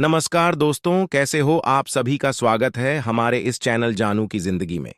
नमस्कार दोस्तों, कैसे हो आप सभी का स्वागत है हमारे इस चैनल जानू की जिंदगी में।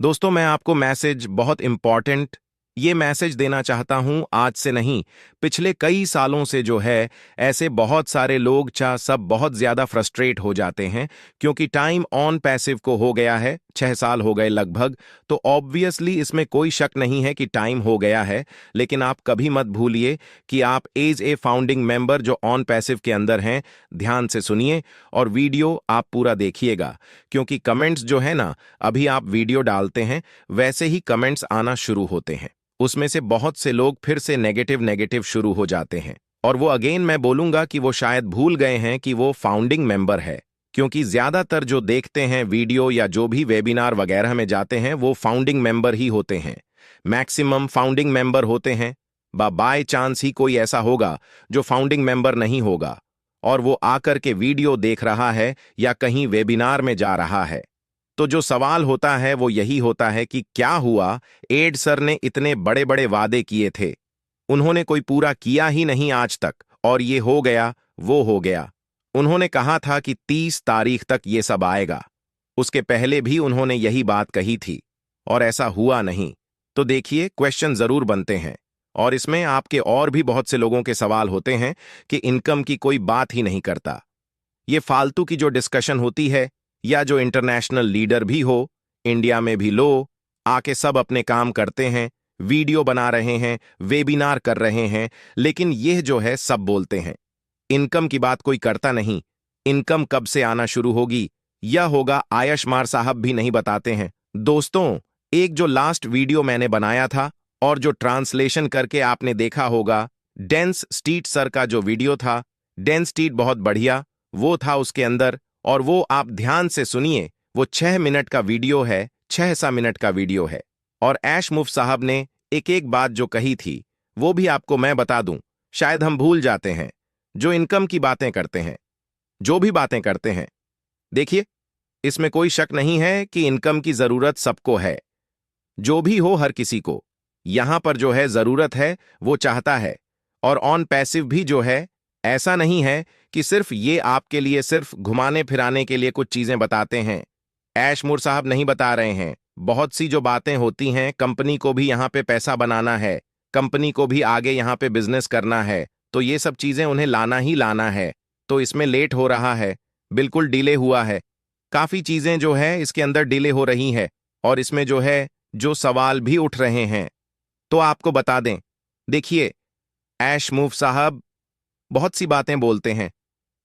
दोस्तों, मैं आपको मैसेज बहुत इंपॉर्टेंट ये मैसेज देना चाहता हूं। आज से नहीं, पिछले कई सालों से जो है ऐसे बहुत सारे लोग सब बहुत ज्यादा फ्रस्ट्रेट हो जाते हैं क्योंकि टाइम ऑन पैसिव को हो गया है। 6 साल हो गए लगभग। तो ऑब्वियसली इसमें कोई शक नहीं है कि टाइम हो गया है। लेकिन आप कभी मत भूलिए कि आप एज ए फाउंडिंग मेंबर जो ऑन पैसिव के अंदर हैं, ध्यान से सुनिए और वीडियो आप पूरा देखिएगा। क्योंकि कमेंट्स जो है ना, अभी आप वीडियो डालते हैं वैसे ही कमेंट्स आना शुरू होते हैं। उसमें से बहुत से लोग फिर से नेगेटिव नेगेटिव शुरू हो जाते हैं। और वो अगेन मैं बोलूंगा कि वो शायद भूल गए हैं कि वो फाउंडिंग मेंबर है। क्योंकि ज्यादातर जो देखते हैं वीडियो या जो भी वेबिनार वगैरह में जाते हैं वो फाउंडिंग मेंबर ही होते हैं। मैक्सिमम फाउंडिंग मेंबर होते हैं। बाय चांस ही कोई ऐसा होगा जो फाउंडिंग मेंबर नहीं होगा और वो आकर के वीडियो देख रहा है या कहीं वेबिनार में जा रहा है। तो जो सवाल होता है वो यही होता है कि क्या हुआ, एड सर ने इतने बड़े बड़े वादे किए थे, उन्होंने कोई पूरा किया ही नहीं आज तक, और ये हो गया वो हो गया। उन्होंने कहा था कि 30 तारीख तक ये सब आएगा। उसके पहले भी उन्होंने यही बात कही थी और ऐसा हुआ नहीं। तो देखिए, क्वेश्चन जरूर बनते हैं और इसमें आपके और भी बहुत से लोगों के सवाल होते हैं कि इनकम की कोई बात ही नहीं करता। ये फालतू की जो डिस्कशन होती है, या जो इंटरनेशनल लीडर भी हो, इंडिया में भी लो, आके सब अपने काम करते हैं, वीडियो बना रहे हैं, वेबिनार कर रहे हैं, लेकिन यह जो है सब बोलते हैं। इनकम की बात कोई करता नहीं। इनकम कब से आना शुरू होगी यह होगा, आयशमार साहब भी नहीं बताते हैं। दोस्तों, एक जो लास्ट वीडियो मैंने बनाया था और जो ट्रांसलेशन करके आपने देखा होगा, डेंस स्ट्रीट सर का जो वीडियो था, डेंस स्ट्रीट बहुत बढ़िया वो था उसके अंदर। और वो आप ध्यान से सुनिए, वो 6 मिनट का वीडियो है, 6 मिनट का वीडियो है। और ऐश मुफ साहब ने एक एक बात जो कही थी वो भी आपको मैं बता दूं। शायद हम भूल जाते हैं जो इनकम की बातें करते हैं, जो भी बातें करते हैं। देखिए, इसमें कोई शक नहीं है कि इनकम की जरूरत सबको है, जो भी हो, हर किसी को यहां पर जो है जरूरत है, वो चाहता है। और ऑन पैसिव भी जो है, ऐसा नहीं है कि सिर्फ ये आपके लिए सिर्फ घुमाने फिराने के लिए कुछ चीजें बताते हैं। ऐश मुर साहब नहीं बता रहे हैं। बहुत सी जो बातें होती हैं, कंपनी को भी यहां पे पैसा बनाना है, कंपनी को भी आगे यहां पे बिजनेस करना है, तो ये सब चीजें उन्हें लाना ही लाना है। तो इसमें लेट हो रहा है, बिल्कुल डिले हुआ है। काफी चीजें जो है इसके अंदर डिले हो रही है और इसमें जो है जो सवाल भी उठ रहे हैं, तो आपको बता दें। देखिए, ऐश मुफ साहब बहुत सी बातें बोलते हैं,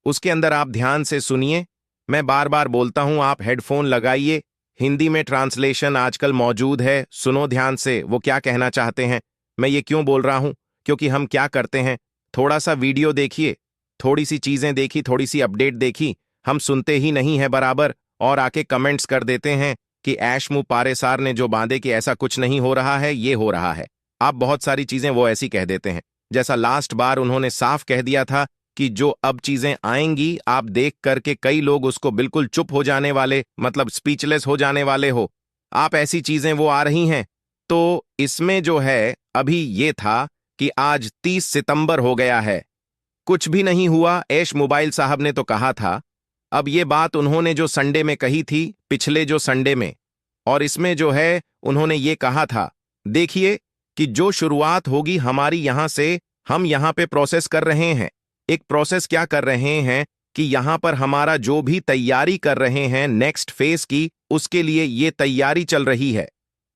उसके अंदर आप ध्यान से सुनिए। मैं बार बार बोलता हूं, आप हेडफोन लगाइए। हिंदी में ट्रांसलेशन आजकल मौजूद है, सुनो ध्यान से वो क्या कहना चाहते हैं। मैं ये क्यों बोल रहा हूं, क्योंकि हम क्या करते हैं, थोड़ा सा वीडियो देखिए, थोड़ी सी चीजें देखी, थोड़ी सी अपडेट देखी, हम सुनते ही नहीं है बराबर और आके कमेंट्स कर देते हैं कि ऐश मुंह पारे सार ने जो बांधे कि ऐसा कुछ नहीं हो रहा है, ये हो रहा है। आप बहुत सारी चीजें वो ऐसी कह देते हैं। जैसा लास्ट बार उन्होंने साफ कह दिया था कि जो अब चीजें आएंगी आप देख करके कई लोग उसको बिल्कुल चुप हो जाने वाले, मतलब स्पीचलेस हो जाने वाले हो। आप ऐसी चीजें वो आ रही हैं। तो इसमें जो है अभी ये था कि आज 30 सितंबर हो गया है, कुछ भी नहीं हुआ। ऐश मोबाइल साहब ने तो कहा था। अब ये बात उन्होंने जो संडे में कही थी, पिछले जो संडे में, और इसमें जो है उन्होंने ये कहा था, देखिए कि जो शुरुआत होगी हमारी यहां से, हम यहां पे प्रोसेस कर रहे हैं। एक प्रोसेस क्या कर रहे हैं कि यहां पर हमारा जो भी तैयारी कर रहे हैं नेक्स्ट फेज की, उसके लिए ये तैयारी चल रही है।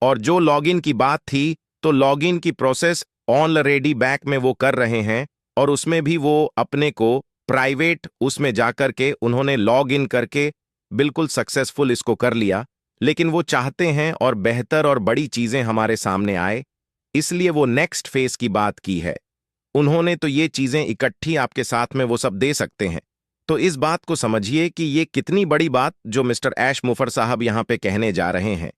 और जो लॉगिन की बात थी, तो लॉगिन की प्रोसेस ऑलरेडी बैक में वो कर रहे हैं और उसमें भी वो अपने को प्राइवेट उसमें जाकर के उन्होंने लॉग इन करके बिल्कुल सक्सेसफुल इसको कर लिया। लेकिन वो चाहते हैं और बेहतर और बड़ी चीजें हमारे सामने आए, इसलिए वो नेक्स्ट फेज की बात की है। उन्होंने तो ये चीजें इकट्ठी आपके साथ में वो सब दे सकते हैं। तो इस बात को समझिए कि ये कितनी बड़ी बात जो मिस्टर ऐश मुफर साहब यहां पे कहने जा रहे हैं।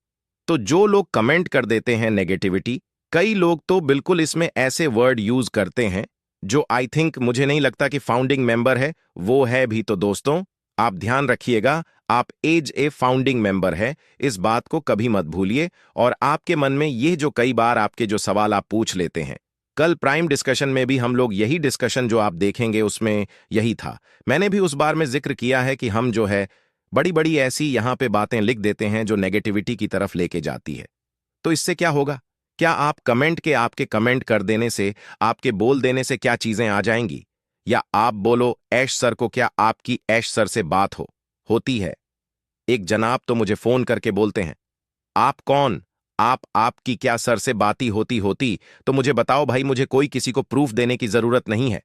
तो जो लोग कमेंट कर देते हैं नेगेटिविटी, कई लोग तो बिल्कुल इसमें ऐसे वर्ड यूज करते हैं जो आई थिंक, मुझे नहीं लगता कि फाउंडिंग मेंबर है, वो है भी। तो दोस्तों, आप ध्यान रखिएगा, आप एज ए फाउंडिंग मेंबर है, इस बात को कभी मत भूलिए। और आपके मन में ये जो कई बार आपके जो सवाल आप पूछ लेते हैं, कल प्राइम डिस्कशन में भी हम लोग यही डिस्कशन जो आप देखेंगे उसमें यही था। मैंने भी उस बार में जिक्र किया है कि हम जो है बड़ी बड़ी ऐसी यहाँ पे बातें लिख देते हैं जो नेगेटिविटी की तरफ लेके जाती है। तो इससे क्या होगा? क्या आप कमेंट के आपके कमेंट कर देने से, आपके बोल देने से क्या चीजें आ जाएंगी? या आप बोलो ऐश सर को, क्या आपकी ऐश सर से बात होती है? एक जनाब तो मुझे फोन करके बोलते हैं, आप कौन? आपकी क्या सर से बाती होती होती तो मुझे बताओ भाई, मुझे कोई किसी को प्रूफ देने की जरूरत नहीं है।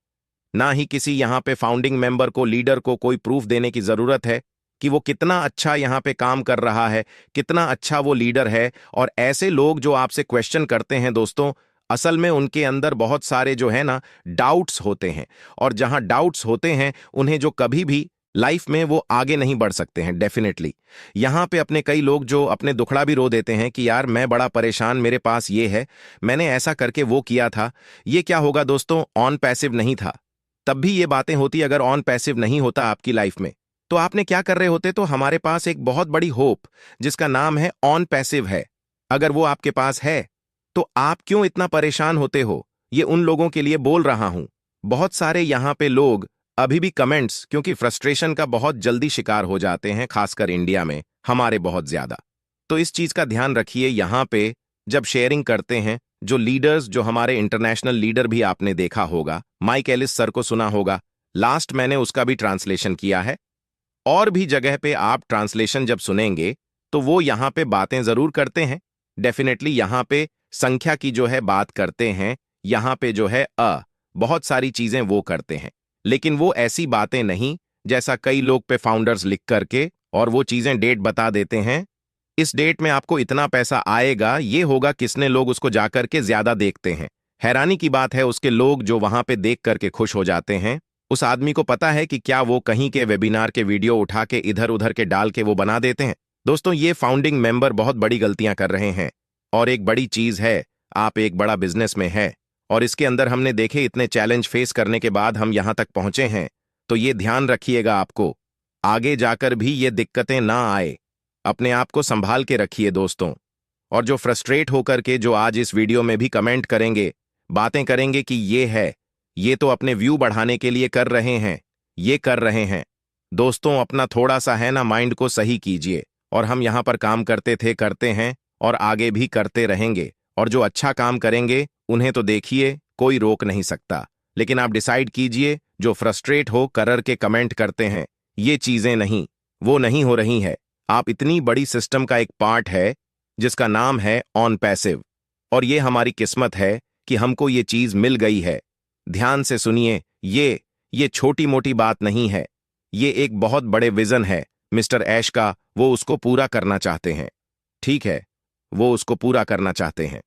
ना ही किसी यहां पे फाउंडिंग मेंबर को, लीडर को कोई प्रूफ देने की जरूरत है कि वो कितना अच्छा यहां पे काम कर रहा है, कितना अच्छा वो लीडर है। और ऐसे लोग जो आपसे क्वेश्चन करते हैं दोस्तों, असल में उनके अंदर बहुत सारे जो है ना डाउट्स होते हैं। और जहां डाउट्स होते हैं उन्हें जो कभी भी लाइफ में वो आगे नहीं बढ़ सकते हैं डेफिनेटली। यहां पे अपने कई लोग जो अपने दुखड़ा भी रो देते हैं कि यार मैं बड़ा परेशान, मेरे पास ये है, मैंने ऐसा करके वो किया था। ये क्या होगा दोस्तों? ऑन पैसिव नहीं था। तब भी ये बातें होती अगर ऑन पैसिव नहीं होता आपकी लाइफ में, तो आपने क्या कर रहे होते? तो हमारे पास एक बहुत बड़ी होप जिसका नाम है ऑन पैसिव है। अगर वो आपके पास है तो आप क्यों इतना परेशान होते हो? ये उन लोगों के लिए बोल रहा हूं। बहुत सारे यहां पे लोग अभी भी कमेंट्स, क्योंकि फ्रस्ट्रेशन का बहुत जल्दी शिकार हो जाते हैं, खासकर इंडिया में हमारे बहुत ज्यादा। तो इस चीज का ध्यान रखिए यहां पे जब शेयरिंग करते हैं। जो लीडर्स, जो हमारे इंटरनेशनल लीडर भी आपने देखा होगा, माइक एलिस सर को सुना होगा, लास्ट मैंने उसका भी ट्रांसलेशन किया है। और भी जगह पे आप ट्रांसलेशन जब सुनेंगे तो वो यहां पे बातें जरूर करते हैं। डेफिनेटली यहां पे संख्या की जो है बात करते हैं, यहां पे जो है बहुत सारी चीजें वो करते हैं। लेकिन वो ऐसी बातें नहीं जैसा कई लोग पे फाउंडर्स लिख करके और वो चीजें डेट बता देते हैं, इस डेट में आपको इतना पैसा आएगा, ये होगा, किसने लोग उसको जाकर के ज्यादा देखते हैं। हैरानी की बात है उसके लोग जो वहां पे देख करके खुश हो जाते हैं, उस आदमी को पता है कि क्या वो कहीं के वेबिनार के वीडियो उठा के इधर उधर के डाल के वो बना देते हैं। दोस्तों, ये फाउंडिंग मेंबर बहुत बड़ी गलतियां कर रहे हैं। और एक बड़ी चीज है, आप एक बड़ा बिजनेस में है और इसके अंदर हमने देखे इतने चैलेंज फेस करने के बाद हम यहां तक पहुंचे हैं। तो ये ध्यान रखिएगा आपको आगे जाकर भी ये दिक्कतें ना आए। अपने आप को संभाल के रखिए दोस्तों। और जो फ्रस्ट्रेट होकर के जो आज इस वीडियो में भी कमेंट करेंगे, बातें करेंगे कि ये है, ये तो अपने व्यू बढ़ाने के लिए कर रहे हैं, ये कर रहे हैं। दोस्तों, अपना थोड़ा सा है ना माइंड को सही कीजिए। और हम यहां पर काम करते थे, करते हैं और आगे भी करते रहेंगे। और जो अच्छा काम करेंगे उन्हें तो देखिए कोई रोक नहीं सकता। लेकिन आप डिसाइड कीजिए, जो फ्रस्ट्रेट हो करर के कमेंट करते हैं, ये चीजें नहीं, वो नहीं हो रही है। आप इतनी बड़ी सिस्टम का एक पार्ट है जिसका नाम है ऑन पैसिव। और ये हमारी किस्मत है कि हमको ये चीज मिल गई है। ध्यान से सुनिए, ये छोटी मोटी बात नहीं है, ये एक बहुत बड़े विजन है मिस्टर ऐश का। वो उसको पूरा करना चाहते हैं, ठीक है, वो उसको पूरा करना चाहते हैं।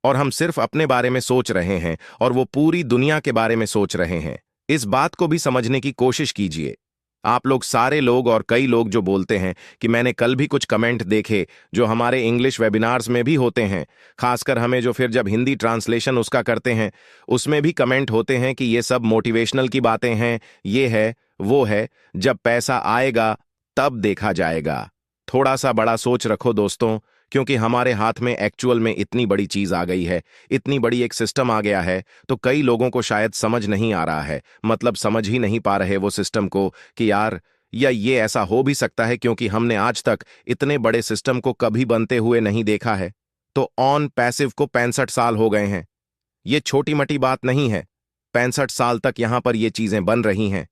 और हम सिर्फ अपने बारे में सोच रहे हैं और वो पूरी दुनिया के बारे में सोच रहे हैं। इस बात को भी समझने की कोशिश कीजिए। आप लोग सारे लोग और कई लोग जो बोलते हैं कि मैंने कल भी कुछ कमेंट देखे जो हमारे इंग्लिश वेबिनार्स में भी होते हैं, खासकर हमें जो फिर जब हिंदी ट्रांसलेशन उसका करते हैं उसमें भी कमेंट होते हैं कि ये सब मोटिवेशनल की बातें हैं, ये है, वो है, जब पैसा आएगा तब देखा जाएगा। थोड़ा सा बड़ा सोच रखो दोस्तों, क्योंकि हमारे हाथ में एक्चुअल में इतनी बड़ी चीज आ गई है, इतनी बड़ी एक सिस्टम आ गया है। तो कई लोगों को शायद समझ नहीं आ रहा है, मतलब समझ ही नहीं पा रहे वो सिस्टम को कि यार, या ये ऐसा हो भी सकता है क्योंकि हमने आज तक इतने बड़े सिस्टम को कभी बनते हुए नहीं देखा है। तो ऑन पैसिव को 65 साल हो गए हैं। ये छोटी मटी बात नहीं है, 65 साल तक यहां पर ये चीजें बन रही हैं।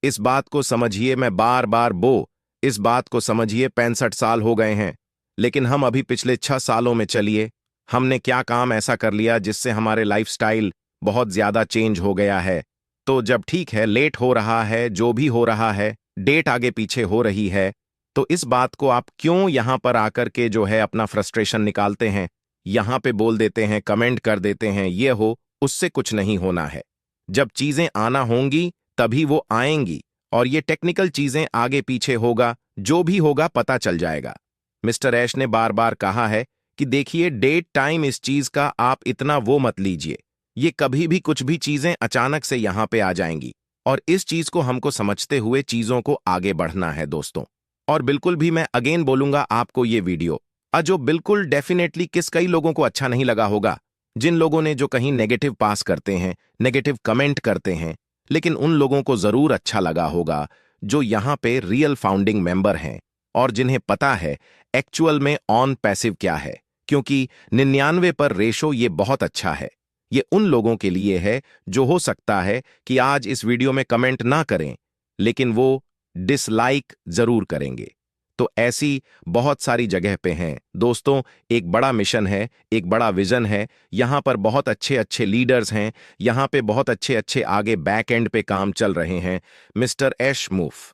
इस बात को समझिए, मैं बार बार इस बात को समझिए, 65 साल हो गए हैं। लेकिन हम अभी पिछले 6 सालों में चलिए, हमने क्या काम ऐसा कर लिया जिससे हमारे लाइफस्टाइल बहुत ज्यादा चेंज हो गया है। तो जब ठीक है, लेट हो रहा है, जो भी हो रहा है, डेट आगे पीछे हो रही है, तो इस बात को आप क्यों यहां पर आकर के जो है अपना फ्रस्ट्रेशन निकालते हैं, यहां पे बोल देते हैं, कमेंट कर देते हैं, ये हो, उससे कुछ नहीं होना है। जब चीजें आना होंगी तभी वो आएंगी। और ये टेक्निकल चीजें आगे पीछे होगा, जो भी होगा पता चल जाएगा। मिस्टर ऐश ने बार बार कहा है कि देखिए, डेट टाइम इस चीज का आप इतना वो मत लीजिए, ये कभी भी कुछ भी चीजें अचानक से यहां पे आ जाएंगी। और इस चीज को हमको समझते हुए चीजों को आगे बढ़ना है दोस्तों। और बिल्कुल भी मैं अगेन बोलूंगा आपको, ये वीडियो जो बिल्कुल डेफिनेटली कई लोगों को अच्छा नहीं लगा होगा, जिन लोगों ने जो कहीं नेगेटिव पास करते हैं, नेगेटिव कमेंट करते हैं, लेकिन उन लोगों को जरूर अच्छा लगा होगा जो यहाँ पे रियल फाउंडिंग मेंबर हैं और जिन्हें पता है एक्चुअल में ऑन पैसिव क्या है, क्योंकि 99 पर रेशो ये बहुत अच्छा है। ये उन लोगों के लिए है जो हो सकता है कि आज इस वीडियो में कमेंट ना करें, लेकिन वो डिसलाइक जरूर करेंगे। तो ऐसी बहुत सारी जगह पे हैं दोस्तों। एक बड़ा मिशन है, एक बड़ा विजन है, यहाँ पर बहुत अच्छे अच्छे लीडर्स हैं, यहाँ पे बहुत अच्छे अच्छे आगे बैक एंड पे काम चल रहे हैं। मिस्टर ऐश मूफ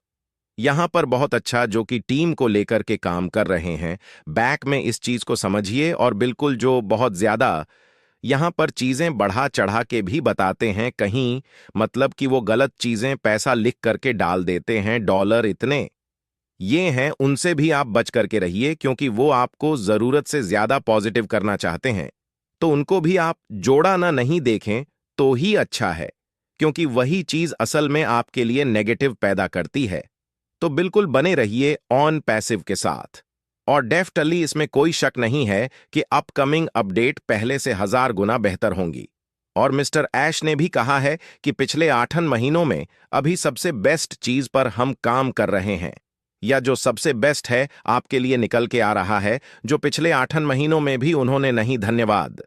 यहाँ पर बहुत अच्छा जो कि टीम को लेकर के काम कर रहे हैं। बैक में इस चीज को समझिए और बिल्कुल जो बहुत ज्यादा यहाँ पर चीजें बढ़ा चढ़ा के भी बताते हैं, कहीं मतलब कि वो गलत चीजें पैसा लिख करके डाल देते हैं, डॉलर इतने ये हैं, उनसे भी आप बच करके रहिए, क्योंकि वो आपको जरूरत से ज्यादा पॉजिटिव करना चाहते हैं। तो उनको भी आप जोड़ा ना नहीं देखें तो ही अच्छा है, क्योंकि वही चीज असल में आपके लिए नेगेटिव पैदा करती है। तो बिल्कुल बने रहिए ऑन पैसिव के साथ। और डेफिनेटली इसमें कोई शक नहीं है कि अपकमिंग अपडेट पहले से 1000 गुना बेहतर होंगी। और मिस्टर ऐश ने भी कहा है कि पिछले 8 महीनों में अभी सबसे बेस्ट चीज पर हम काम कर रहे हैं, या जो सबसे बेस्ट है आपके लिए निकल के आ रहा है, जो पिछले 8 महीनों में भी उन्होंने नहीं। धन्यवाद।